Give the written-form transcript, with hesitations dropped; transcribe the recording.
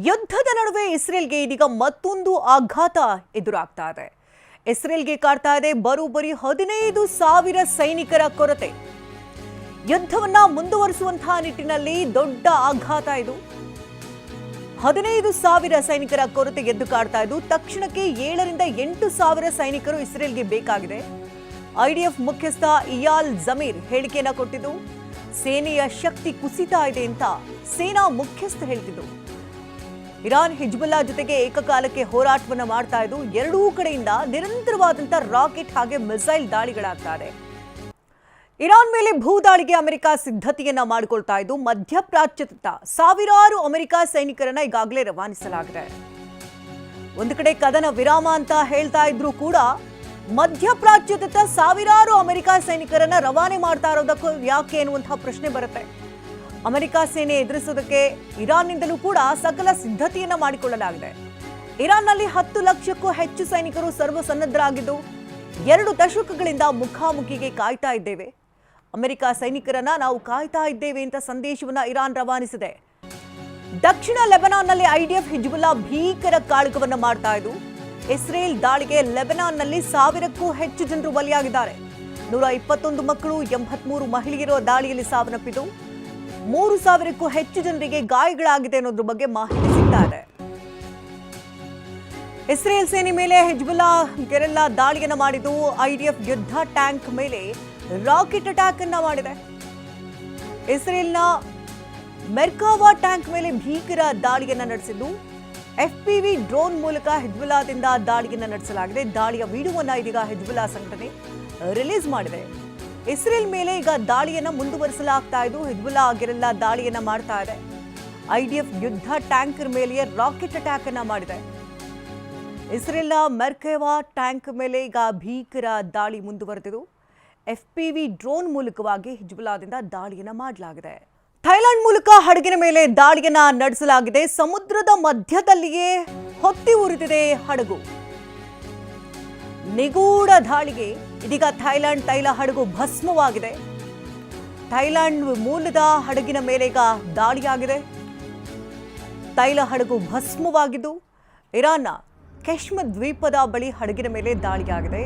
ಯುದ್ಧದ ನಡುವೆ ಇಸ್ರೇಲ್ಗೆ ಇದೀಗ ಮತ್ತೊಂದು ಆಘಾತ ಎದುರಾಗ್ತಾ ಇದೆ. ಇಸ್ರೇಲ್ಗೆ ಕಾಡ್ತಾ ಇದೆ ಬರೋಬ್ಬರಿ 15,000 ಸೈನಿಕರ ಕೊರತೆ. ಯುದ್ಧವನ್ನ ಮುಂದುವರಿಸುವಂತಹ ನಿಟ್ಟಿನಲ್ಲಿ ದೊಡ್ಡ ಆಘಾತ ಇದು. 15,000 ಸೈನಿಕರ ಕೊರತೆ ಎದ್ದು ಕಾಡ್ತಾ ಇದ್ದು ತಕ್ಷಣಕ್ಕೆ 7ರಿಂದ 8,000 ಸೈನಿಕರು ಇಸ್ರೇಲ್ಗೆ ಬೇಕಾಗಿದೆ. ಐಡಿಎಫ್ ಮುಖ್ಯಸ್ಥ ಇಯಾಲ್ ಜಮೀರ್ ಹೇಳಿಕೆಯನ್ನ ಕೊಟ್ಟಿದ್ದು, ಸೇನೆಯ ಶಕ್ತಿ ಕುಸಿತಾ ಇದೆ ಅಂತ ಸೇನಾ ಮುಖ್ಯಸ್ಥ ಹೇಳ್ತಿದ್ರು. ಇರಾನ್ ಹಿಜ್ಬುಲ್ಲಾ ಜೊತೆಗೆ ಏಕಕಾಲಕ್ಕೆ ಹೋರಾಟವನ್ನ ಮಾಡ್ತಾ ಇದ್ದು ಎರಡೂ ಕಡೆಯಿಂದ ನಿರಂತರವಾದಂತಹ ರಾಕೆಟ್ ಹಾಗೆ ಮಿಸೈಲ್ ದಾಳಿಗಳಾಗ್ತಾ ಇದೆ. ಇರಾನ್ ಮೇಲೆ ಭೂದಾಳಿಗೆ ಅಮೆರಿಕ ಸಿದ್ಧತೆಯನ್ನ ಮಾಡಿಕೊಳ್ತಾ ಇದ್ದು ಮಧ್ಯಪ್ರಾಚ್ಯದತ್ತ ಸಾವಿರಾರು ಅಮೆರಿಕ ಸೈನಿಕರನ್ನ ಈಗಾಗಲೇ ರವಾನಿಸಲಾಗಿದೆ. ಒಂದು ಕಡೆ ಕದನ ವಿರಾಮ ಅಂತ ಹೇಳ್ತಾ ಇದ್ರು ಕೂಡ ಮಧ್ಯಪ್ರಾಚ್ಯದತ್ತ ಸಾವಿರಾರು ಅಮೆರಿಕ ಸೈನಿಕರನ್ನ ರವಾನೆ ಮಾಡ್ತಾ ಇರೋದಕ್ಕೂ ಯಾಕೆ ಎನ್ನುವಂತಹ ಪ್ರಶ್ನೆ ಬರುತ್ತೆ. ಅಮೆರಿಕ ಸೇನೆ ಎದುರಿಸೋದಕ್ಕೆ ಇರಾನ್ನಿಂದಲೂ ಕೂಡ ಸಕಲ ಸಿದ್ಧತೆಯನ್ನ ಮಾಡಿಕೊಳ್ಳಲಾಗಿದೆ. ಇರಾನ್ನಲ್ಲಿ 10 ಲಕ್ಷಕ್ಕೂ ಹೆಚ್ಚು ಸೈನಿಕರು ಸರ್ವಸನ್ನದ್ಧರಾಗಿದ್ದು 2 ದಶಕಗಳಿಂದ ಮುಖಾಮುಖಿಗೆ ಕಾಯ್ತಾ ಇದ್ದೇವೆ. ಅಮೆರಿಕ ಸೈನಿಕರನ್ನ ನಾವು ಕಾಯ್ತಾ ಇದ್ದೇವೆ ಅಂತ ಸಂದೇಶವನ್ನ ಇರಾನ್ ರವಾನಿಸಿದೆ. ದಕ್ಷಿಣ ಲೆಬನಾನ್ನಲ್ಲಿ ಐಡಿಎಫ್ ಹಿಜ್ಬುಲ್ಲಾ ಭೀಕರ ಕಾಳಗವನ್ನ ಮಾಡ್ತಾ ಇದ್ದು ಇಸ್ರೇಲ್ ದಾಳಿಗೆ ಲೆಬನಾನ್ನಲ್ಲಿ 1000ಕ್ಕೂ ಹೆಚ್ಚು ಜನರು ಬಲಿಯಾಗಿದ್ದಾರೆ. 121 ಮಕ್ಕಳು 83 ಮಹಿಳೆಯರು ದಾಳಿಯಲ್ಲಿ ಸಾವನ್ನಪ್ಪಿದ್ದು 3,000ಕ್ಕೂ ಹೆಚ್ಚು ಜನರಿಗೆ ಗಾಯಗಳಾಗಿದೆ ಅನ್ನೋದ್ರ ಬಗ್ಗೆ ಮಾಹಿತಿ ಸಿಗ್ತಾ ಇದೆ. ಇಸ್ರೇಲ್ ಸೇನೆ ಮೇಲೆ ಹಿಜ್ಬುಲ್ಲಾ ಗೆರೆಲ್ಲಾ ದಾಳಿಯನ್ನ ಮಾಡಿದ್ದು ಐಡಿಎಫ್ ಯುದ್ಧ ಟ್ಯಾಂಕ್ ಮೇಲೆ ರಾಕೆಟ್ ಅಟ್ಯಾಕ್ ಅನ್ನ ಮಾಡಿದೆ. ಇಸ್ರೇಲ್ನ ಮೆರ್ಕಾವಾ ಟ್ಯಾಂಕ್ ಮೇಲೆ ಭೀಕರ ದಾಳಿಯನ್ನ ನಡೆಸಿದ್ದು ಎಫ್ಪಿವಿ ಡ್ರೋನ್ ಮೂಲಕ ಹಿಜ್ಬುಲ್ಲಾದಿಂದ ದಾಳಿಯನ್ನ ನಡೆಸಲಾಗಿದೆ. ದಾಳಿಯ ವಿಡಿಯೋವನ್ನ ಇದೀಗ ಹಿಜ್ಬುಲ್ಲಾ ಸಂಘಟನೆ ರಿಲೀಸ್ ಮಾಡಿದೆ. ಇಸ್ರೇಲ್ ಮೇಲೆ ಈಗ ದಾಳಿಯನ್ನ ಮುಂದುವರಿಸಲಾಗ್ತಾ ಇದ್ದು ಹಿಜ್ಬುಲ್ಲಾ ಗೆರೆಲ್ಲಾ ದಾಳಿಯನ್ನ ಮಾಡ್ತಾ ಇದೆ. ಐಡಿಎಫ್ ಯುದ್ಧ ಟ್ಯಾಂಕರ್ ಮೇಲೆ ರಾಕೆಟ್ ಅಟ್ಯಾಕ್ ಅನ್ನ ಮಾಡಿದೆ. ಇಸ್ರೇಲ್ನ ಮೆರ್ಕಾವಾ ಟ್ಯಾಂಕ್ ಮೇಲೆ ಈಗ ಭೀಕರ ದಾಳಿ ಮುಂದುವರೆದಿದ್ದು ಎಫ್ಪಿವಿ ಡ್ರೋನ್ ಮೂಲಕವಾಗಿ ಹಿಜ್ಬುಲ್ಲಾದಿಂದ ದಾಳಿಯನ್ನ ಮಾಡಲಾಗಿದೆ. ಥೈಲ್ಯಾಂಡ್ ಮೂಲಕ ಹಡಗಿನ ಮೇಲೆ ದಾಳಿಯನ್ನ ನಡೆಸಲಾಗಿದೆ. ಸಮುದ್ರದ ಮಧ್ಯದಲ್ಲಿಯೇ ಹೊತ್ತಿ ಉರಿದಿದೆ ಹಡಗು. ನಿಗೂಢ ದಾಳಿಗೆ ಇದೀಗ ಥೈಲ್ಯಾಂಡ್ ತೈಲ ಹಡಗು ಭಸ್ಮವಾಗಿದೆ. ಥೈಲ್ಯಾಂಡ್ ಮೂಲದ ಹಡಗಿನ ಮೇಲೆ ಈಗ ದಾಳಿಯಾಗಿದೆ. ತೈಲ ಹಡಗು ಭಸ್ಮವಾಗಿದ್ದು ಇರಾನ್ನ ಕೆಶ್ಮ ದ್ವೀಪದ ಬಳಿ ಹಡಗಿನ ಮೇಲೆ ದಾಳಿಯಾಗಿದೆ.